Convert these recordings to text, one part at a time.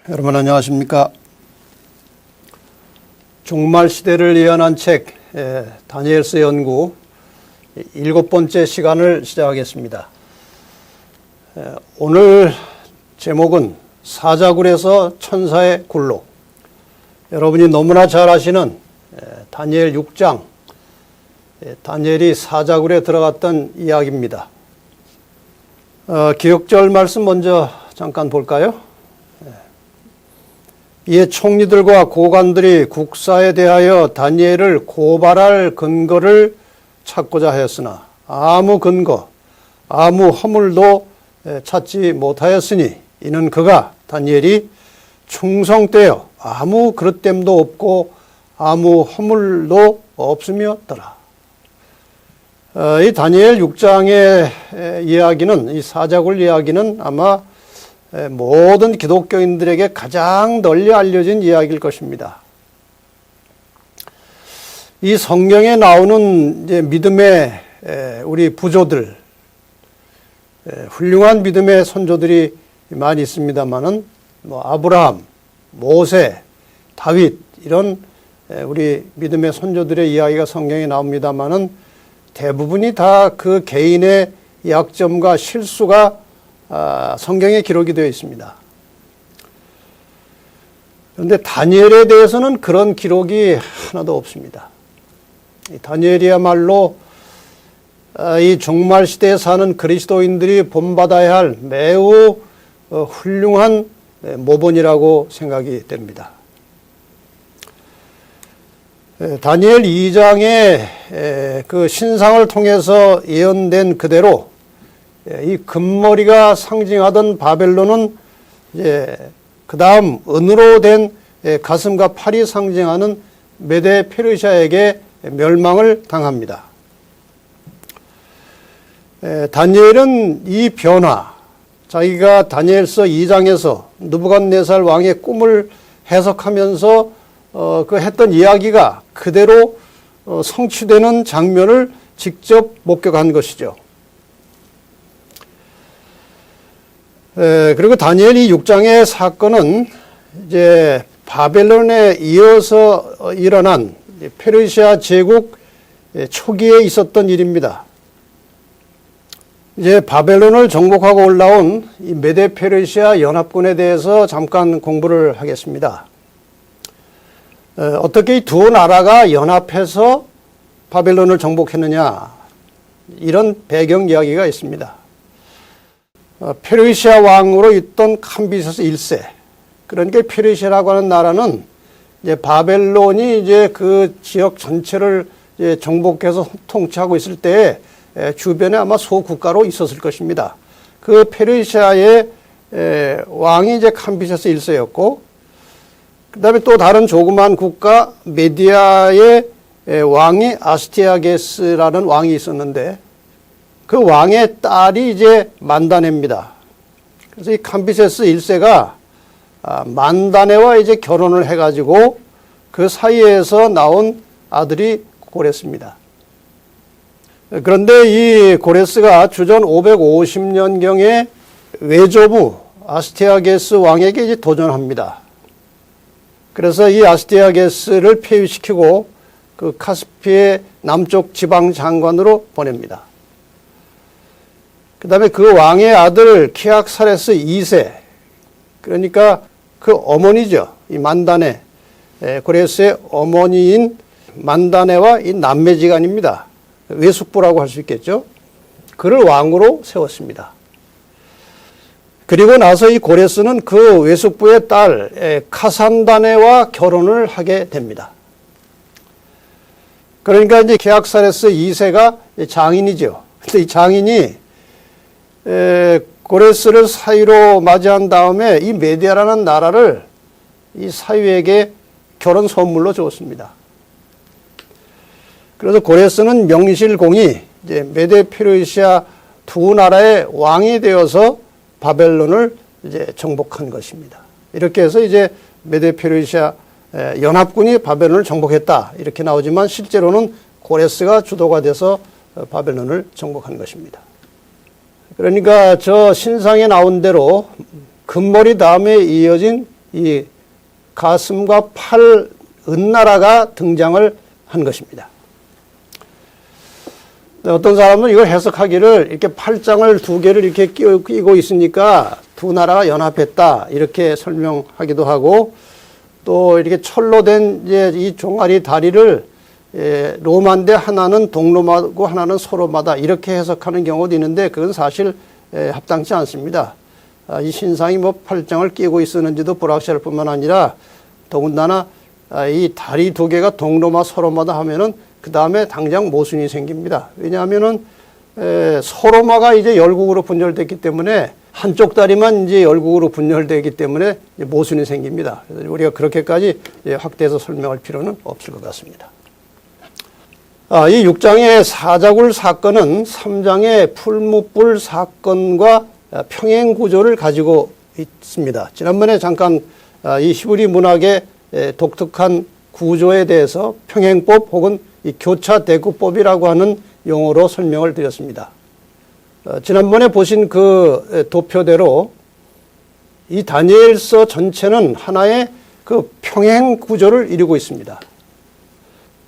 여러분 안녕하십니까? 종말시대를 예언한 책 다니엘서 연구 7번째 시간을 시작하겠습니다. 오늘 제목은 사자굴에서 천사의 굴로. 여러분이 너무나 잘 아시는 다니엘 6장, 다니엘이 사자굴에 들어갔던 이야기입니다. 기억절 말씀 먼저 잠깐 볼까요? 이에 총리들과 고관들이 국사에 대하여 다니엘을 고발할 근거를 찾고자 하였으나 아무 근거, 아무 허물도 찾지 못하였으니 이는 그가 다니엘이 충성되어 아무 그릇됨도 없고 아무 허물도 없음이었더라. 이 다니엘 6장의 이야기는, 이 사자굴 이야기는 아마 모든 기독교인들에게 가장 널리 알려진 이야기일 것입니다. 이 성경에 나오는 이제 믿음의 우리 부조들, 훌륭한 믿음의 선조들이 많이 있습니다만은 아브라함, 모세, 다윗 이런 우리 믿음의 선조들의 이야기가 성경에 나옵니다만은 대부분이 다 그 개인의 약점과 실수가 성경에 기록이 되어 있습니다. 그런데 다니엘에 대해서는 그런 기록이 하나도 없습니다. 다니엘이야말로 이 종말 시대에 사는 그리스도인들이 본받아야 할 매우 훌륭한 모본이라고 생각이 됩니다. 다니엘 2장의 그 신상을 통해서 예언된 그대로 이 금머리가 상징하던 바벨론은 이제 그 다음 은으로 된 가슴과 팔이 상징하는 메데 페르시아에게 멸망을 당합니다. 다니엘은 이 변화, 자기가 다니엘서 2장에서 느부갓네살 왕의 꿈을 해석하면서 그 했던 이야기가 그대로 성취되는 장면을 직접 목격한 것이죠. 그리고 다니엘 이 6장의 사건은 이제 바벨론에 이어서 일어난 페르시아 제국 초기에 있었던 일입니다. 이제 바벨론을 정복하고 올라온 이 메데 페르시아 연합군에 대해서 잠깐 공부를 하겠습니다. 어떻게 이 두 나라가 연합해서 바벨론을 정복했느냐, 이런 배경 이야기가 있습니다. 페르시아 왕으로 있던 캄비세스 1세, 그러니까 페르시아라고 하는 나라는 이제 바벨론이 이제 그 지역 전체를 이제 정복해서 통치하고 있을 때에 주변에 아마 소국가로 있었을 것입니다. 그 페르시아의 왕이 이제 캄비세스 1세였고, 그 다음에 또 다른 조그만 국가 메디아의 왕이 아스티아게스라는 왕이 있었는데, 그 왕의 딸이 이제 만다네입니다. 그래서 이 캄비세스 1세가 만다네와 이제 결혼을 해가지고 그 사이에서 나온 아들이 고레스입니다. 그런데 이 고레스가 주전 550년경에 외조부 아스티아게스 왕에게 이제 도전합니다. 그래서 이 아스티아게스를 폐위시키고 그 카스피의 남쪽 지방 장관으로 보냅니다. 그 다음에 그 왕의 아들 키악사레스 2세, 그러니까 그 어머니죠. 이 만다네, 고레스의 어머니인 만다네와 이 남매지간입니다. 외숙부라고 할 수 있겠죠. 그를 왕으로 세웠습니다. 그리고 나서 이 고레스는 그 외숙부의 딸 카산다네와 결혼을 하게 됩니다. 그러니까 이제 키악사레스 2세가 장인이죠. 근데 이 장인이 고레스를 사위로 맞이한 다음에 이 메디아라는 나라를 이 사위에게 결혼 선물로 줬습니다. 그래서 고레스는 명실공히 이제 메데 페르시아 두 나라의 왕이 되어서 바벨론을 이제 정복한 것입니다. 이렇게 해서 이제 메데 페르시아 연합군이 바벨론을 정복했다, 이렇게 나오지만 실제로는 고레스가 주도가 돼서 바벨론을 정복한 것입니다. 그러니까 저 신상에 나온 대로 금머리 다음에 이어진 이 가슴과 팔 은나라가 등장을 한 것입니다. 어떤 사람은 이걸 해석하기를 이렇게 팔짱을 두 개를 이렇게 끼고 있으니까 두 나라가 연합했다 이렇게 설명하기도 하고, 또 이렇게 철로 된 이제 이 종아리 다리를 로마인데 하나는 동로마고 하나는 서로마다 이렇게 해석하는 경우도 있는데 그건 사실 합당치 않습니다. 이 신상이 뭐 팔짱을 끼고 있었는지도 불확실할 뿐만 아니라 더군다나 이 다리 두 개가 동로마 서로마다 하면은 그 다음에 당장 모순이 생깁니다. 왜냐하면은 서로마가 이제 열국으로 분열됐기 때문에 한쪽 다리만 이제 열국으로 분열되기 때문에 모순이 생깁니다. 그래서 우리가 그렇게까지 확대해서 설명할 필요는 없을 것 같습니다. 이 6장의 사자굴 사건은 3장의 풀무불 사건과 평행 구조를 가지고 있습니다. 지난번에 잠깐 이 히브리 문학의 독특한 구조에 대해서 평행법 혹은 이 교차 대구법이라고 하는 용어로 설명을 드렸습니다. 지난번에 보신 그 도표대로 이 다니엘서 전체는 하나의 그 평행 구조를 이루고 있습니다.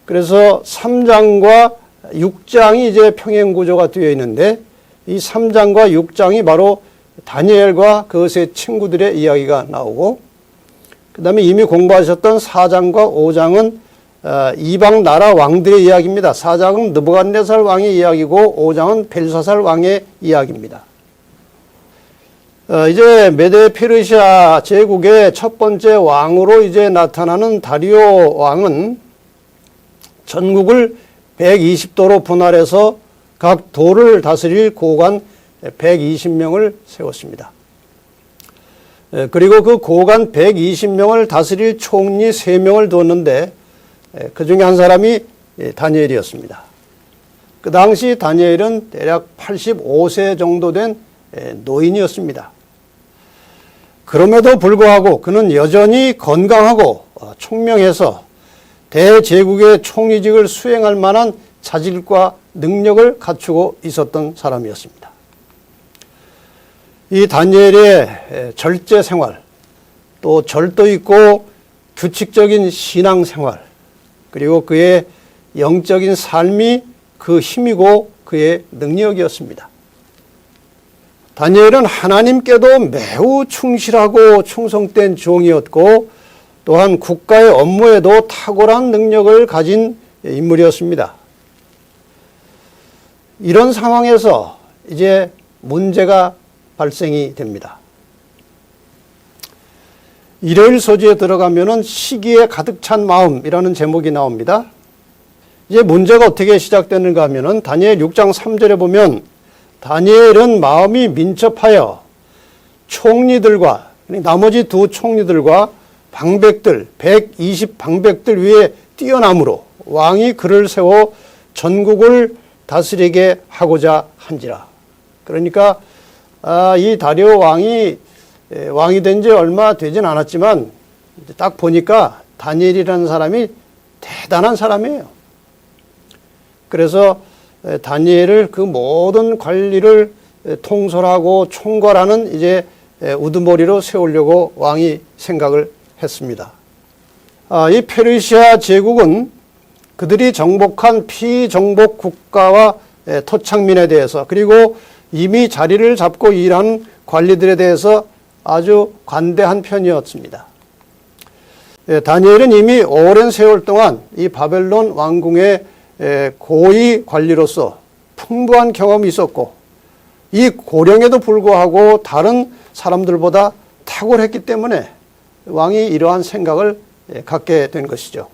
그래서 3장과 6장이 이제 평행 구조가 되어 있는데 이 3장과 6장이 바로 다니엘과 그것의 친구들의 이야기가 나오고, 그 다음에 이미 공부하셨던 4장과 5장은 이방 나라 왕들의 이야기입니다. 4장은 느부갓네살 왕의 이야기고 5장은 벨사살 왕의 이야기입니다. 이제 메데 페르시아 제국의 첫 번째 왕으로 이제 나타나는 다리오 왕은 전국을 120도로 분할해서 각 도를 다스릴 고관 120명을 세웠습니다. 그리고 그 고관 120명을 다스릴 총리 3명을 두었는데 그 중에 한 사람이 다니엘이었습니다. 그 당시 다니엘은 대략 85세 정도 된 노인이었습니다. 그럼에도 불구하고 그는 여전히 건강하고 총명해서 대제국의 총리직을 수행할 만한 자질과 능력을 갖추고 있었던 사람이었습니다. 이 다니엘의 절제 생활, 또 절도 있고 규칙적인 신앙 생활, 그리고 그의 영적인 삶이 그 힘이고 그의 능력이었습니다. 다니엘은 하나님께도 매우 충실하고 충성된 종이었고 또한 국가의 업무에도 탁월한 능력을 가진 인물이었습니다. 이런 상황에서 이제 문제가 발생이 됩니다. 일요일 소지에 들어가면은 시기에 가득 찬 마음이라는 제목이 나옵니다. 이제 문제가 어떻게 시작되는가 하면은 다니엘 6장 3절에 보면 다니엘은 마음이 민첩하여 총리들과 나머지 두 총리들과 방백들 120 방백들 위에 뛰어남으로 왕이 그를 세워 전국을 다스리게 하고자 한지라. 그러니까 이 다리오 왕이 된 지 얼마 되진 않았지만 딱 보니까 다니엘이라는 사람이 대단한 사람이에요. 그래서 다니엘을 그 모든 관리를 통솔하고 총괄하는 이제 우두머리로 세우려고 왕이 생각을 했습니다. 이 페르시아 제국은 그들이 정복한 피정복 국가와 토착민에 대해서 그리고 이미 자리를 잡고 일하는 관리들에 대해서 아주 관대한 편이었습니다. 다니엘은 이미 오랜 세월 동안 이 바벨론 왕궁의 고위 관리로서 풍부한 경험이 있었고 이 고령에도 불구하고 다른 사람들보다 탁월했기 때문에 왕이 이러한 생각을 갖게 된 것이죠.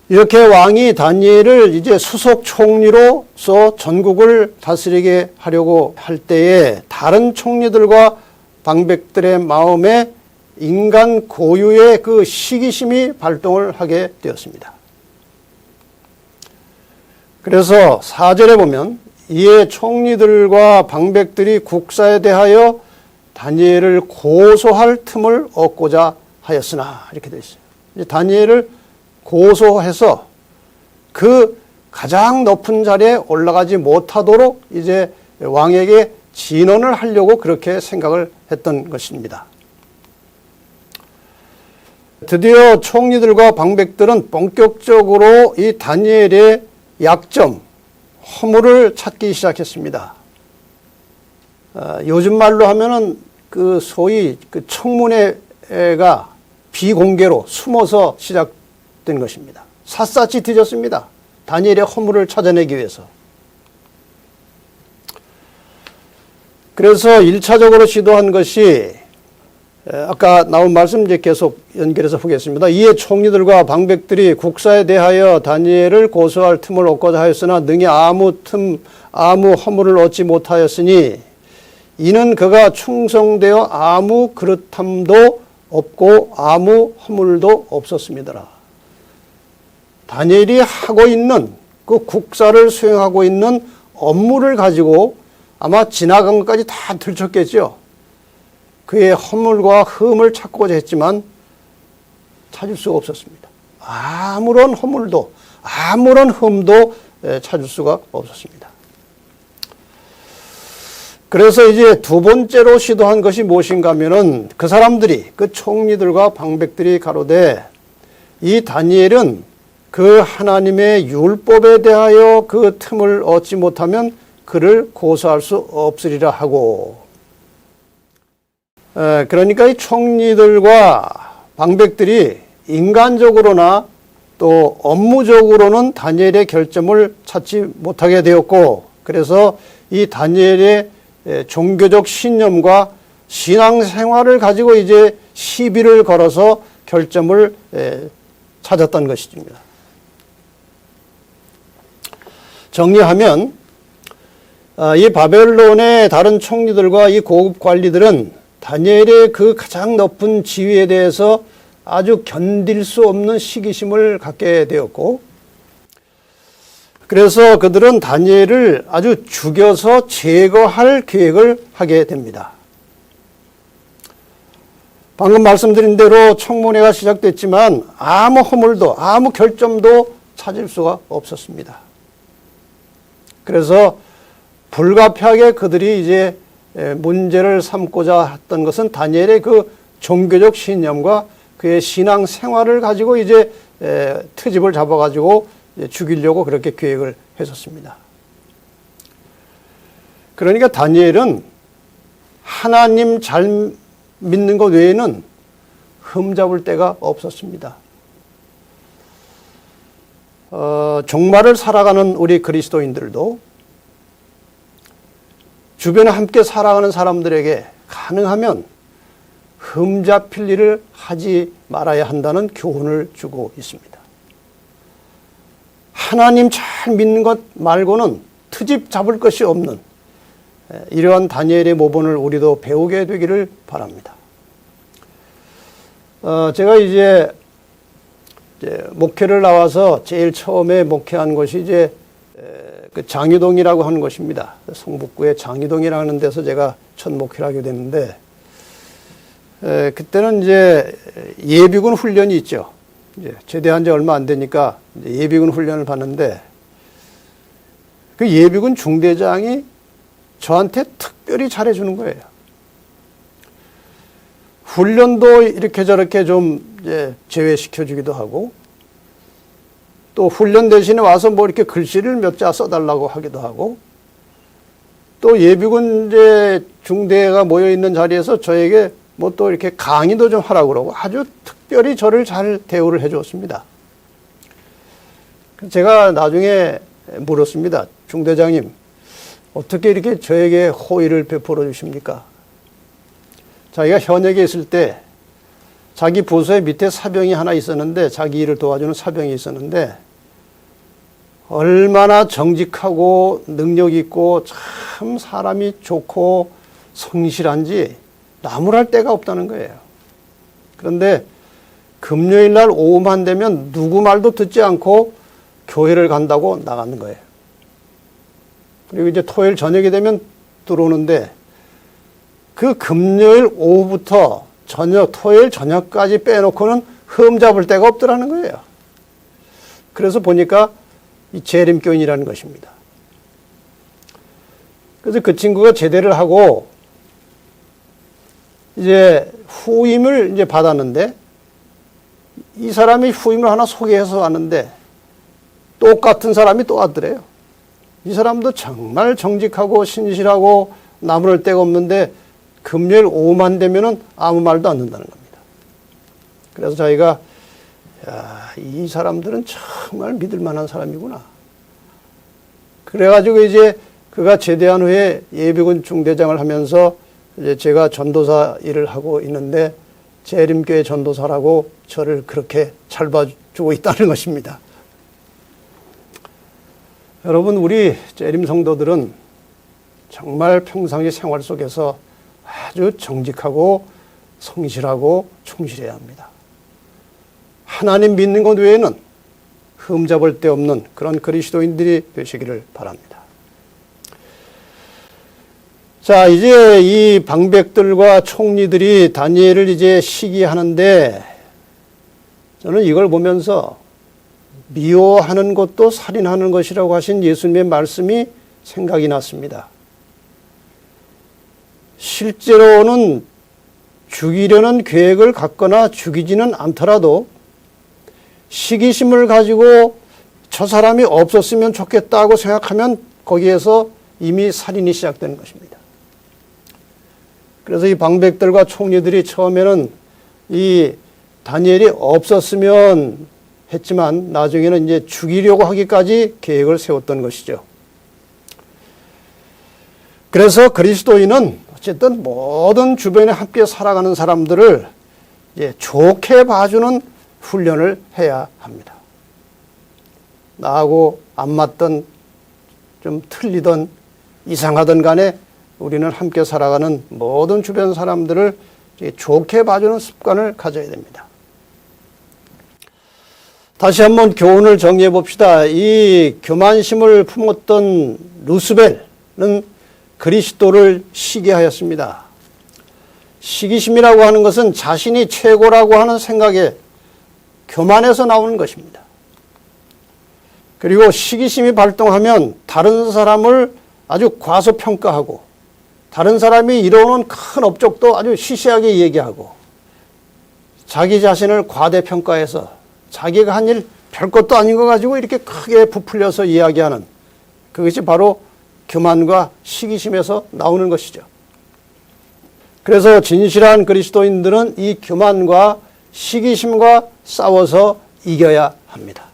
이렇게 왕이 다니엘을 이제 수석 총리로서 전국을 다스리게 하려고 할 때에 다른 총리들과 방백들의 마음에 인간 고유의 그 시기심이 발동을 하게 되었습니다. 그래서 4절에 보면 이에 총리들과 방백들이 국사에 대하여 다니엘을 고소할 틈을 얻고자 하였으나 이렇게 되어 있어요. 이제 다니엘을 고소해서 그 가장 높은 자리에 올라가지 못하도록 이제 왕에게 진언을 하려고 그렇게 생각을 했던 것입니다. 드디어 총리들과 방백들은 본격적으로 이 다니엘의 약점, 허물을 찾기 시작했습니다. 요즘 말로 하면은 그 소위 그 청문회가 비공개로 숨어서 시작된 것입니다. 샅샅이 뒤졌습니다. 다니엘의 허물을 찾아내기 위해서. 그래서 1차적으로 시도한 것이 아까 나온 말씀 이제 계속 연결해서 보겠습니다. 이에 총리들과 방백들이 국사에 대하여 다니엘을 고소할 틈을 얻고자 하였으나 능히 아무 허물을 얻지 못하였으니 이는 그가 충성되어 아무 그릇함도 없고 아무 허물도 없었습니다. 다니엘이 하고 있는 그 국사를 수행하고 있는 업무를 가지고 아마 지나간 것까지 다 들켰겠죠. 그의 허물과 흠을 찾고자 했지만 찾을 수가 없었습니다. 아무런 허물도 아무런 흠도 찾을 수가 없었습니다. 그래서 이제 두 번째로 시도한 것이 무엇인가 하면은 그 사람들이 그 총리들과 방백들이 가로되 이 다니엘은 그 하나님의 율법에 대하여 그 틈을 얻지 못하면 그를 고소할 수 없으리라 하고, 그러니까 이 총리들과 방백들이 인간적으로나 또 업무적으로는 다니엘의 결점을 찾지 못하게 되었고, 그래서 이 다니엘의 종교적 신념과 신앙생활을 가지고 이제 시비를 걸어서 결점을 찾았던 것입니다. 정리하면 이 바벨론의 다른 총리들과 이 고급 관리들은 다니엘의 그 가장 높은 지위에 대해서 아주 견딜 수 없는 시기심을 갖게 되었고, 그래서 그들은 다니엘을 아주 죽여서 제거할 계획을 하게 됩니다. 방금 말씀드린 대로 청문회가 시작됐지만 아무 허물도 아무 결점도 찾을 수가 없었습니다. 그래서 불가피하게 그들이 이제 문제를 삼고자 했던 것은 다니엘의 그 종교적 신념과 그의 신앙 생활을 가지고 이제 트집을 잡아가지고 죽이려고 그렇게 계획을 했었습니다. 그러니까 다니엘은 하나님 잘 믿는 것 외에는 흠잡을 데가 없었습니다. 종말을 살아가는 우리 그리스도인들도 주변에 함께 살아가는 사람들에게 가능하면 흠잡힐 일을 하지 말아야 한다는 교훈을 주고 있습니다. 하나님 잘 믿는 것 말고는 트집 잡을 것이 없는 이러한 다니엘의 모본을 우리도 배우게 되기를 바랍니다. 제가 이제 목회를 나와서 제일 처음에 목회한 곳이 이제 그 장유동이라고 하는 곳입니다. 성북구의 장유동이라는 데서 제가 첫 목회를 하게 됐는데, 그때는 이제 예비군 훈련이 있죠. 이제 제대한 지 얼마 안 되니까 예비군 훈련을 받는데, 그 예비군 중대장이 저한테 특별히 잘해주는 거예요. 훈련도 이렇게 저렇게 좀 이제 제외시켜주기도 하고, 또 훈련 대신에 와서 뭐 이렇게 글씨를 몇 자 써달라고 하기도 하고, 또 예비군 이제 중대가 모여 있는 자리에서 저에게 뭐 또 이렇게 강의도 좀 하라고 그러고 아주 특별히 저를 잘 대우를 해줬습니다. 제가 나중에 물었습니다. 중대장님, 어떻게 이렇게 저에게 호의를 베풀어 주십니까? 자기가 현역에 있을 때 자기 부서에 밑에 사병이 하나 있었는데, 자기 일을 도와주는 사병이 있었는데 얼마나 정직하고 능력 있고 참 사람이 좋고 성실한지 나무랄 데가 없다는 거예요. 그런데 금요일 날 오후만 되면 누구 말도 듣지 않고 교회를 간다고 나가는 거예요. 그리고 이제 토요일 저녁이 되면 들어오는데 그 금요일 오후부터 토요일 저녁까지 빼놓고는 흠잡을 데가 없더라는 거예요. 그래서 보니까 이 재림교인이라는 것입니다. 그래서 그 친구가 제대를 하고 이제 후임을 이제 받았는데, 이 사람이 후임을 하나 소개해서 왔는데 똑같은 사람이 또 왔더래요. 이 사람도 정말 정직하고 신실하고 나무랄 데가 없는데 금요일 오후만 되면은 아무 말도 안 듣는다는 겁니다. 그래서 자기가 이 사람들은 정말 믿을 만한 사람이구나. 그래가지고 이제 그가 제대한 후에 예비군 중대장을 하면서 이제 제가 전도사 일을 하고 있는데 재림교회 전도사라고 저를 그렇게 잘 봐주고 있다는 것입니다. 여러분, 우리 재림 성도들은 정말 평상시 생활 속에서 아주 정직하고 성실하고 충실해야 합니다. 하나님 믿는 것 외에는 흠잡을 데 없는 그런 그리스도인들이 되시기를 바랍니다. 자, 이제 이 방백들과 총리들이 다니엘을 이제 시기하는데 저는 이걸 보면서 미워하는 것도 살인하는 것이라고 하신 예수님의 말씀이 생각이 났습니다. 실제로는 죽이려는 계획을 갖거나 죽이지는 않더라도 시기심을 가지고 저 사람이 없었으면 좋겠다고 생각하면 거기에서 이미 살인이 시작되는 것입니다. 그래서 이 방백들과 총리들이 처음에는 이 다니엘이 없었으면 했지만 나중에는 이제 죽이려고 하기까지 계획을 세웠던 것이죠. 그래서 그리스도인은 어쨌든 모든 주변에 함께 살아가는 사람들을 이제 좋게 봐주는 훈련을 해야 합니다. 나하고 안 맞던 좀 틀리던 이상하던 간에 우리는 함께 살아가는 모든 주변 사람들을 좋게 봐주는 습관을 가져야 됩니다. 다시 한번 교훈을 정리해 봅시다. 이 교만심을 품었던 루스벨은 그리스도를 시기하였습니다. 시기심이라고 하는 것은 자신이 최고라고 하는 생각에 교만에서 나오는 것입니다. 그리고 시기심이 발동하면 다른 사람을 아주 과소평가하고 다른 사람이 이뤄오는 큰 업적도 아주 시시하게 얘기하고 자기 자신을 과대평가해서 자기가 한 일 별것도 아닌 거 가지고 이렇게 크게 부풀려서 이야기하는 그것이 바로 교만과 시기심에서 나오는 것이죠. 그래서 진실한 그리스도인들은 이 교만과 시기심과 싸워서 이겨야 합니다.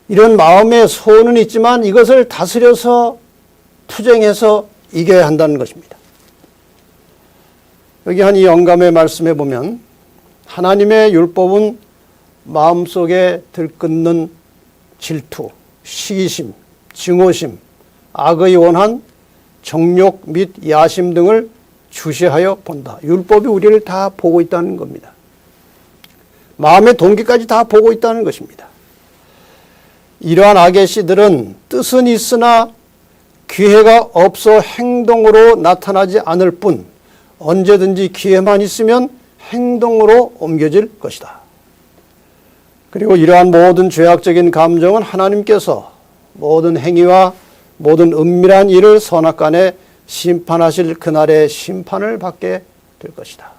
이런 마음의 소원은 있지만 이것을 다스려서 투쟁해서 이겨야 한다는 것입니다. 여기 한 이 영감의 말씀에 보면 하나님의 율법은 마음속에 들끓는 질투, 시기심, 증오심, 악의 원한, 정욕 및 야심 등을 주시하여 본다. 율법이 우리를 다 보고 있다는 겁니다. 마음의 동기까지 다 보고 있다는 것입니다. 이러한 악의 씨들은 뜻은 있으나 기회가 없어 행동으로 나타나지 않을 뿐 언제든지 기회만 있으면 행동으로 옮겨질 것이다. 그리고 이러한 모든 죄악적인 감정은 하나님께서 모든 행위와 모든 은밀한 일을 선악간에 심판하실 그날의 심판을 받게 될 것이다.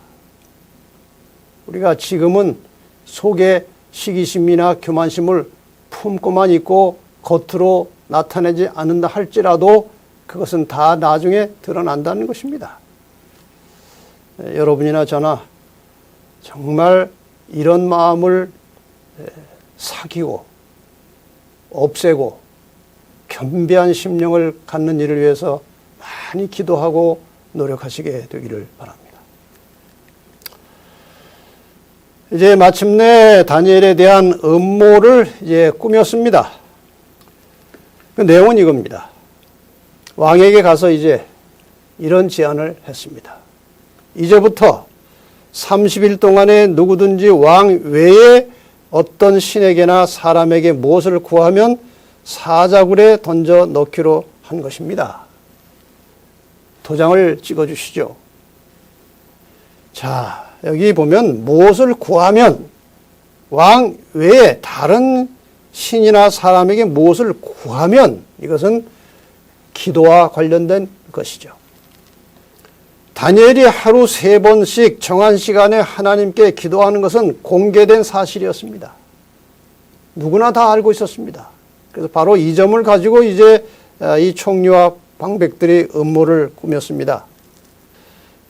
우리가 지금은 속에 시기심이나 교만심을 품고만 있고 겉으로 나타내지 않는다 할지라도 그것은 다 나중에 드러난다는 것입니다. 여러분이나 저나 정말 이런 마음을 사귀고 없애고 겸비한 심령을 갖는 일을 위해서 많이 기도하고 노력하시게 되기를 바랍니다. 이제 마침내 다니엘에 대한 음모를 이제 꾸몄습니다. 그 내용은 이겁니다. 왕에게 가서 이제 이런 제안을 했습니다. 이제부터 30일 동안에 누구든지 왕 외에 어떤 신에게나 사람에게 무엇을 구하면 사자굴에 던져 넣기로 한 것입니다. 도장을 찍어 주시죠. 자, 여기 보면 무엇을 구하면 왕 외에 다른 신이나 사람에게 무엇을 구하면 이것은 기도와 관련된 것이죠. 다니엘이 하루 3번씩 정한 시간에 하나님께 기도하는 것은 공개된 사실이었습니다. 누구나 다 알고 있었습니다. 그래서 바로 이 점을 가지고 이제 이 총리와 방백들이 음모를 꾸몄습니다.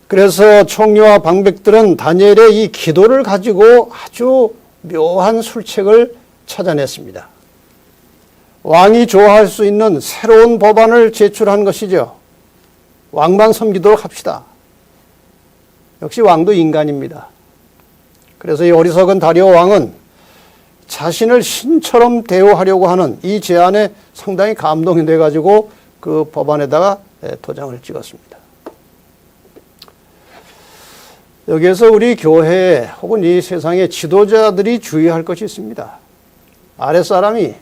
그래서 총리와 방백들은 다니엘의 이 기도를 가지고 아주 묘한 술책을 찾아냈습니다. 왕이 좋아할 수 있는 새로운 법안을 제출한 것이죠. 왕만 섬기도록 합시다. 역시 왕도 인간입니다. 그래서 이 어리석은 다리오 왕은 자신을 신처럼 대우하려고 하는 이 제안에 상당히 감동이 돼가지고 그 법안에다가 도장을 찍었습니다. 여기에서 우리 교회 혹은 이 세상의 지도자들이 주의할 것이 있습니다. 아랫사람이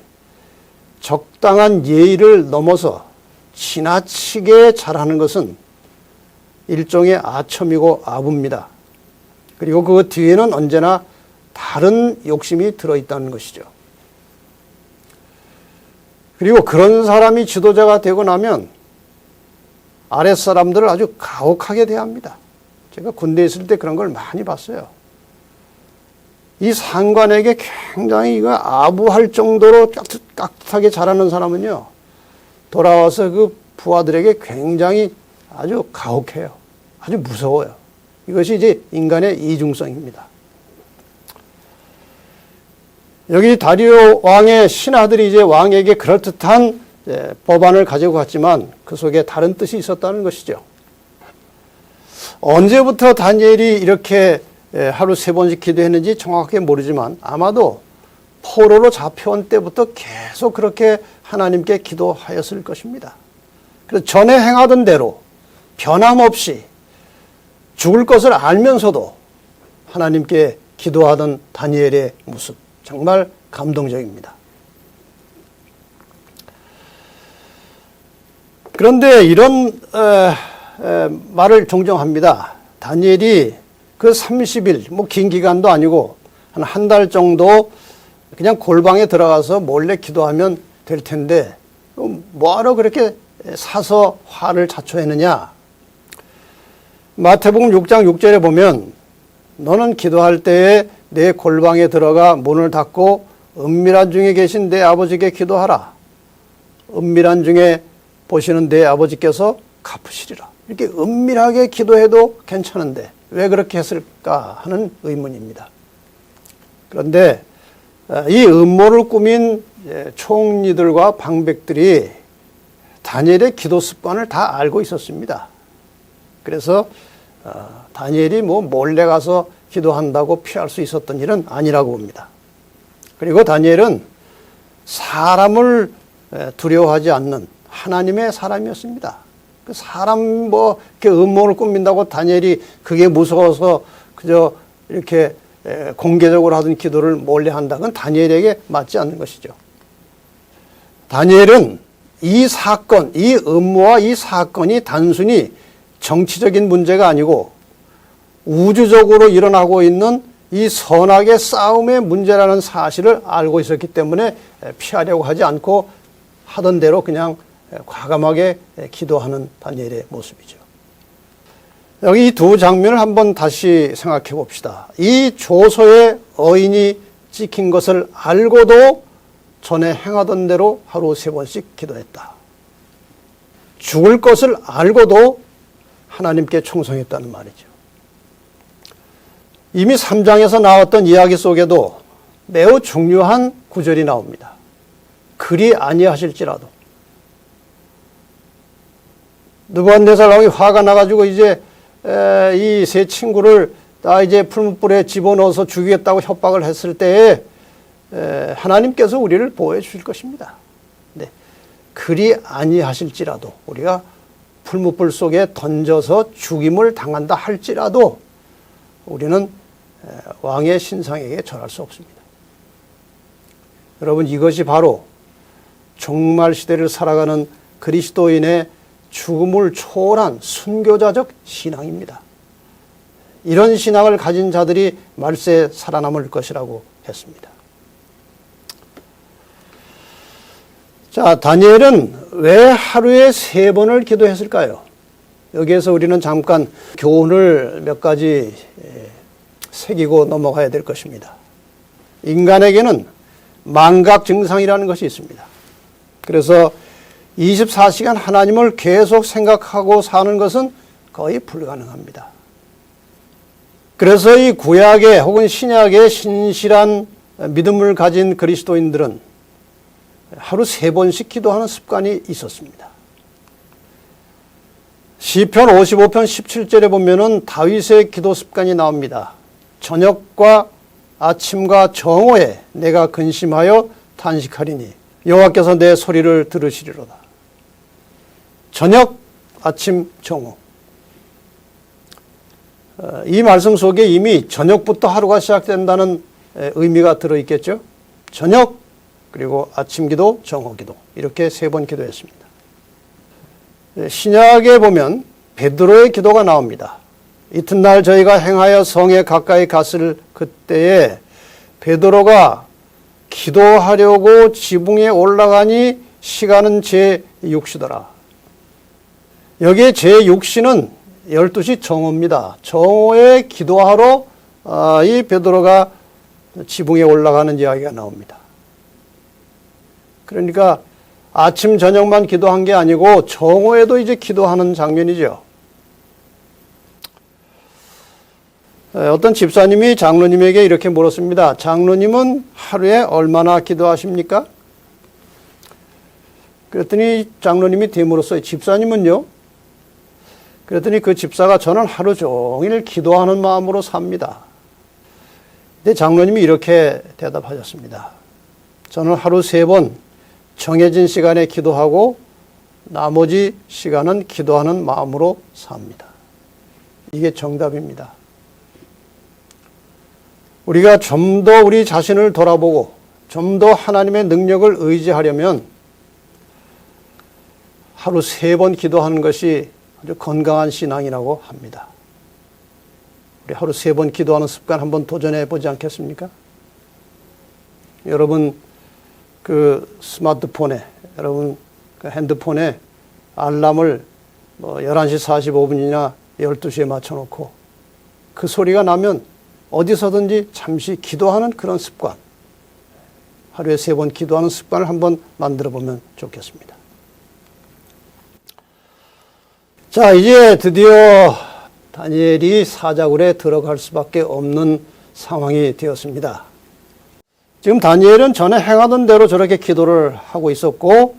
적당한 예의를 넘어서 지나치게 잘하는 것은 일종의 아첨이고 아부입니다. 그리고 그 뒤에는 언제나 다른 욕심이 들어있다는 것이죠. 그리고 그런 사람이 지도자가 되고 나면 아랫사람들을 아주 가혹하게 대합니다. 제가 군대에 있을 때 그런 걸 많이 봤어요. 이 상관에게 굉장히 이거 아부할 정도로 깍듯하게 잘하는 사람은요, 돌아와서 그 부하들에게 굉장히 아주 가혹해요. 아주 무서워요. 이것이 이제 인간의 이중성입니다. 여기 다리오 왕의 신하들이 이제 왕에게 그럴듯한 법안을 가지고 갔지만 그 속에 다른 뜻이 있었다는 것이죠. 언제부터 다니엘이 이렇게 하루 3번씩 기도했는지 정확하게 모르지만 아마도 포로로 잡혀온 때부터 계속 그렇게 하나님께 기도하였을 것입니다. 그래서 전에 행하던 대로 변함없이 죽을 것을 알면서도 하나님께 기도하던 다니엘의 모습, 정말 감동적입니다. 그런데 이런 말을 종종 합니다. 다니엘이 그 30일, 뭐 긴 기간도 아니고 한 달 정도 그냥 골방에 들어가서 몰래 기도하면 될 텐데 뭐하러 그렇게 사서 화를 자초했느냐. 마태복음 6장 6절에 보면 너는 기도할 때에 내 골방에 들어가 문을 닫고 은밀한 중에 계신 내 아버지께 기도하라. 은밀한 중에 보시는 내 아버지께서 갚으시리라. 이렇게 은밀하게 기도해도 괜찮은데 왜 그렇게 했을까 하는 의문입니다. 그런데 이 음모를 꾸민 총리들과 방백들이 다니엘의 기도 습관을 다 알고 있었습니다. 그래서 다니엘이 뭐 몰래 가서 기도한다고 피할 수 있었던 일은 아니라고 봅니다. 그리고 다니엘은 사람을 두려워하지 않는 하나님의 사람이었습니다. 그 사람 뭐 이렇게 음모를 꾸민다고 다니엘이 그게 무서워서 그저 이렇게 공개적으로 하던 기도를 몰래 한다. 그건 다니엘에게 맞지 않는 것이죠. 다니엘은 이 사건, 이 음모와 이 사건이 단순히 정치적인 문제가 아니고 우주적으로 일어나고 있는 이 선악의 싸움의 문제라는 사실을 알고 있었기 때문에 피하려고 하지 않고 하던 대로 그냥 과감하게 기도하는 다니엘의 모습이죠. 여기 이 두 장면을 한번 다시 생각해 봅시다. 이 조서에 어인이 찍힌 것을 알고도 전에 행하던 대로 하루 3번씩 기도했다. 죽을 것을 알고도 하나님께 충성했다는 말이죠. 이미 3장에서 나왔던 이야기 속에도 매우 중요한 구절이 나옵니다. 그리 아니하실지라도. 느부갓네살 왕이 화가 나가지고 이제 이 세 친구를 다 이제 풀무불에 집어넣어서 죽이겠다고 협박을 했을 때에 하나님께서 우리를 보호해 주실 것입니다. 네. 그리 아니하실지라도 우리가 풀무불 속에 던져서 죽임을 당한다 할지라도 우리는 왕의 신상에게 절할 수 없습니다. 여러분, 이것이 바로 종말 시대를 살아가는 그리스도인의 죽음을 초월한 순교자적 신앙입니다. 이런 신앙을 가진 자들이 말세에 살아남을 것이라고 했습니다. 자, 다니엘은 왜 하루에 3번을 기도했을까요? 여기에서 우리는 잠깐 교훈을 몇 가지 새기고 넘어가야 될 것입니다. 인간에게는 망각 증상이라는 것이 있습니다. 그래서 24시간 하나님을 계속 생각하고 사는 것은 거의 불가능합니다. 그래서 이 구약의 혹은 신약의 신실한 믿음을 가진 그리스도인들은 하루 3번씩 기도하는 습관이 있었습니다. 시편 55편 17절에 보면은 다윗의 기도 습관이 나옵니다. 저녁과 아침과 정오에 내가 근심하여 탄식하리니 여호와께서 내 소리를 들으시리로다. 저녁, 아침, 정오. 이 말씀 속에 이미 저녁부터 하루가 시작된다는 의미가 들어있겠죠. 저녁, 그리고 아침 기도, 정오 기도 이렇게 3번 기도했습니다. 신약에 보면 베드로의 기도가 나옵니다. 이튿날 저희가 행하여 성에 가까이 갔을 그때에 베드로가 기도하려고 지붕에 올라가니 시간은 제6시더라. 여기에 제6시는 12시 정오입니다. 정오에 기도하러 이 베드로가 지붕에 올라가는 이야기가 나옵니다. 그러니까 아침 저녁만 기도한 게 아니고 정오에도 이제 기도하는 장면이죠. 어떤 집사님이 장로님에게 이렇게 물었습니다. 장로님은 하루에 얼마나 기도하십니까? 그랬더니 장로님이 되물었어요. 집사님은요? 그랬더니 그 집사가 저는 하루 종일 기도하는 마음으로 삽니다. 근데 장로님이 이렇게 대답하셨습니다. 저는 하루 3번 정해진 시간에 기도하고 나머지 시간은 기도하는 마음으로 삽니다. 이게 정답입니다. 우리가 좀 더 우리 자신을 돌아보고 좀 더 하나님의 능력을 의지하려면 하루 3번 기도하는 것이 아주 건강한 신앙이라고 합니다. 우리 하루 3번 기도하는 습관 한번 도전해 보지 않겠습니까? 여러분 그 스마트폰에, 여러분 그 핸드폰에 알람을 11시 45분이나 12시에 맞춰놓고 그 소리가 나면 어디서든지 잠시 기도하는 그런 습관, 하루에 3번 기도하는 습관을 한번 만들어 보면 좋겠습니다. 자, 이제 드디어 다니엘이 사자굴에 들어갈 수밖에 없는 상황이 되었습니다. 지금 다니엘은 전에 행하던 대로 기도를 하고 있었고,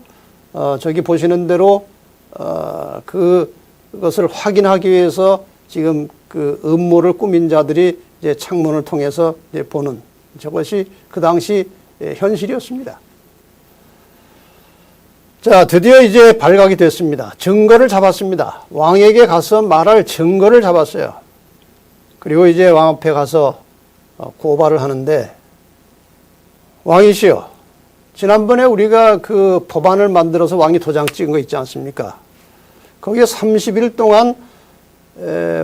저기 보시는 대로 그것을 확인하기 위해서 지금 그 음모를 꾸민 자들이 이제 창문을 통해서 이제 보는 저것이 그 당시 현실이었습니다. 자, 드디어 이제 발각이 됐습니다. 증거를 잡았습니다. 왕에게 가서 말할 증거를 잡았어요. 그리고 이제 왕 앞에 가서 고발을 하는데, 왕이시여, 지난번에 우리가 그 법안을 만들어서 왕이 도장 찍은 거 있지 않습니까? 거기에 30일 동안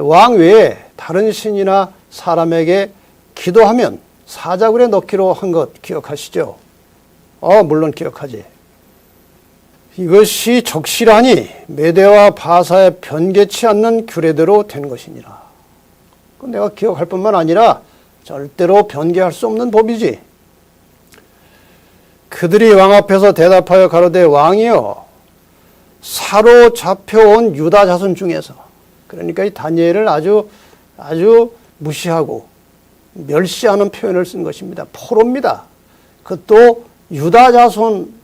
왕 외에 다른 신이나 사람에게 기도하면 사자굴에 넣기로 한 것 기억하시죠? 물론 기억하지. 이것이 적실하니 메대와 바사에 변개치 않는 규례대로 된 것이니라. 내가 기억할 뿐만 아니라 절대로 변개할 수 없는 법이지. 그들이 왕 앞에서 대답하여 가로되 왕이여, 사로잡혀온 유다 자손 중에서, 그러니까 이 다니엘을 아주 무시하고 멸시하는 표현을 쓴 것입니다. 포로입니다. 그것도 유다 자손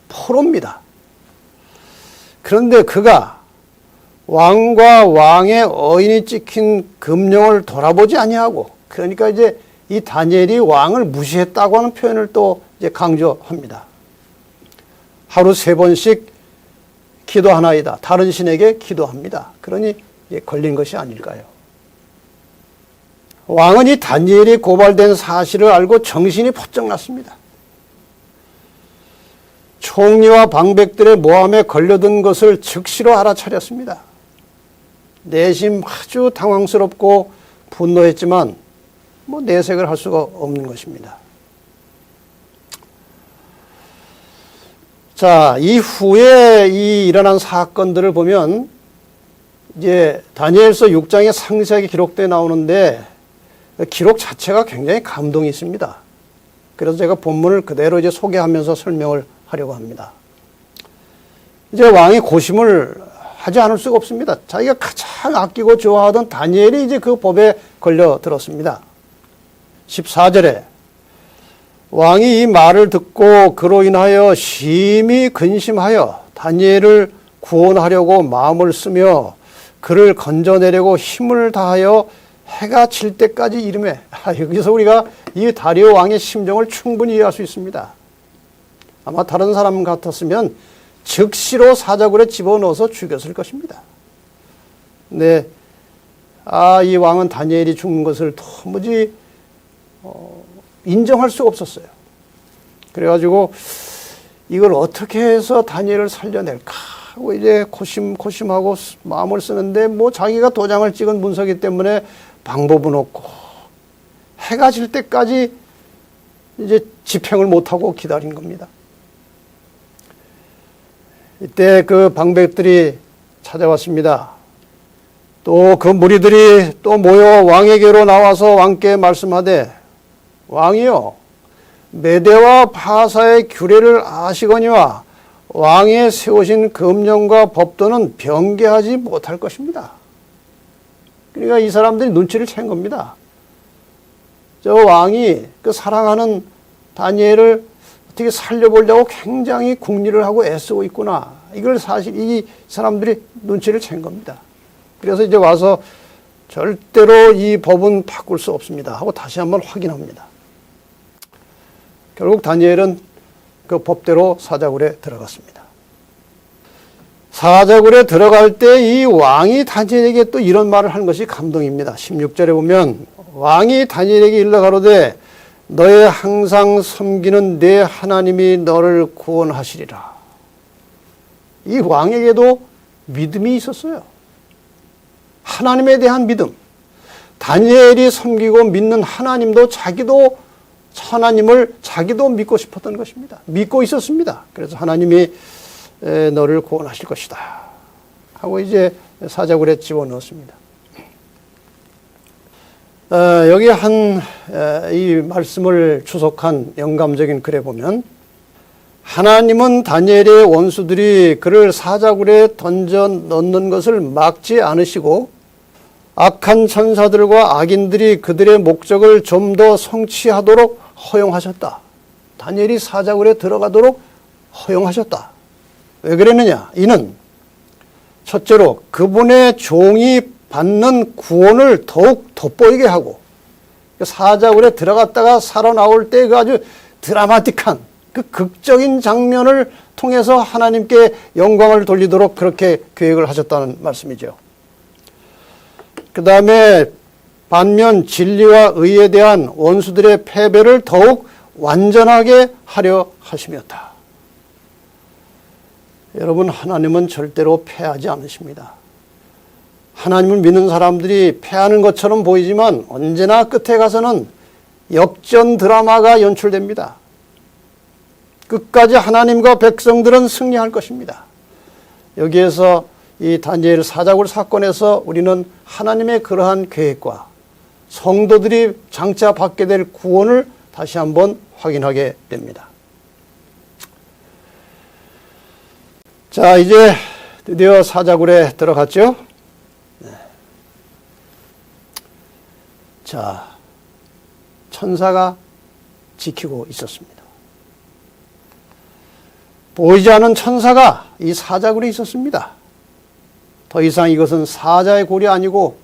포로입니다. 그런데 그가 왕과 왕의 어인이 찍힌 금령을 돌아보지 아니하고, 그러니까 이제 이 다니엘이 왕을 무시했다고 하는 표현을 또 이제 강조합니다. 하루 3번씩 기도하나이다. 다른 신에게 기도합니다. 그러니 걸린 것이 아닐까요? 왕은 이 다니엘이 고발된 사실을 알고 정신이 번쩍 났습니다. 총리와 방백들의 모함에 걸려든 것을 즉시로 알아차렸습니다. 내심 아주 당황스럽고 분노했지만 내색을 할 수가 없는 것입니다. 자, 이후에 이 일어난 사건들을 보면 이제 다니엘서 6장에 상세하게 기록되어 나오는데 기록 자체가 굉장히 감동이 있습니다. 그래서 제가 본문을 그대로 이제 소개하면서 설명을 하려고 합니다. 이제 왕이 고심을 하지 않을 수가 없습니다. 자기가 가장 아끼고 좋아하던 다니엘이 이제 그 법에 걸려 들었습니다. 14절에 왕이 이 말을 듣고 그로 인하여 심히 근심하여 다니엘을 구원하려고 마음을 쓰며 그를 건져내려고 힘을 다하여 해가 질 때까지 이르매. 여기서 우리가 이 다리오 왕의 심정을 충분히 이해할 수 있습니다. 아마 다른 사람 같았으면 즉시로 사자굴에 집어넣어서 죽였을 것입니다. 근데 이 왕은 다니엘이 죽는 것을 도무지 인정할 수가 없었어요. 그래가지고 이걸 어떻게 해서 다니엘을 살려낼까 하고 이제 고심하고 마음을 쓰는데 뭐 자기가 도장을 찍은 문서이기 때문에 방법은 없고 해가 질 때까지 이제 집행을 못하고 기다린 겁니다. 이때 그 방백들이 찾아왔습니다. 또 그 무리들이 또 모여 왕에게로 나와서 왕께 말씀하되 왕이여 메대와 바사의 규례를 아시거니와 왕의 세우신 금령과 법도는 변개하지 못할 것입니다. 그러니까 이 사람들이 눈치를 챈 겁니다. 저 왕이 그 사랑하는 다니엘을 어떻게 살려보려고 굉장히 궁리를 하고 애쓰고 있구나. 이걸 사실 이 사람들이 눈치를 챈 겁니다. 그래서 이제 와서 절대로 이 법은 바꿀 수 없습니다 하고 다시 한번 확인합니다. 결국 다니엘은 그 법대로 사자굴에 들어갔습니다. 사자굴에 들어갈 때 이 왕이 다니엘에게 또 이런 말을 하는 것이 감동입니다. 16절에 보면 왕이 다니엘에게 일러 가로되 너의 항상 섬기는 내 하나님이 너를 구원하시리라. 이 왕에게도 믿음이 있었어요. 하나님에 대한 믿음. 다니엘이 섬기고 믿는 하나님도 하나님을 자기도 믿고 싶었던 것입니다. 믿고 있었습니다. 그래서 하나님이 너를 구원하실 것이다 하고 이제 사자굴에 집어넣었습니다. 여기 이 말씀을 추석한 영감적인 글에 보면 하나님은 다니엘의 원수들이 그를 사자굴에 던져 넣는 것을 막지 않으시고 악한 천사들과 악인들이 그들의 목적을 좀 더 성취하도록 허용하셨다. 다니엘이 사자굴에 들어가도록 허용하셨다. 왜 그랬느냐? 이는 첫째로 그분의 종이 받는 구원을 더욱 돋보이게 하고 사자굴에 들어갔다가 살아나올 때 그 아주 드라마틱한 그 극적인 장면을 통해서 하나님께 영광을 돌리도록 그렇게 계획을 하셨다는 말씀이죠. 그 다음에 반면 진리와 의에 대한 원수들의 패배를 더욱 완전하게 하려 하심이었다. 여러분, 하나님은 절대로 패하지 않으십니다. 하나님을 믿는 사람들이 패하는 것처럼 보이지만 언제나 끝에 가서는 역전 드라마가 연출됩니다. 끝까지 하나님과 백성들은 승리할 것입니다. 여기에서 이 다니엘 사자굴 사건에서 우리는 하나님의 그러한 계획과 성도들이 장차 받게 될 구원을 다시 한번 확인하게 됩니다. 자, 이제 드디어 사자굴에 들어갔죠? 네. 자, 천사가 지키고 있었습니다. 보이지 않는 천사가 이 사자굴에 있었습니다. 더 이상 이것은 사자의 굴이 아니고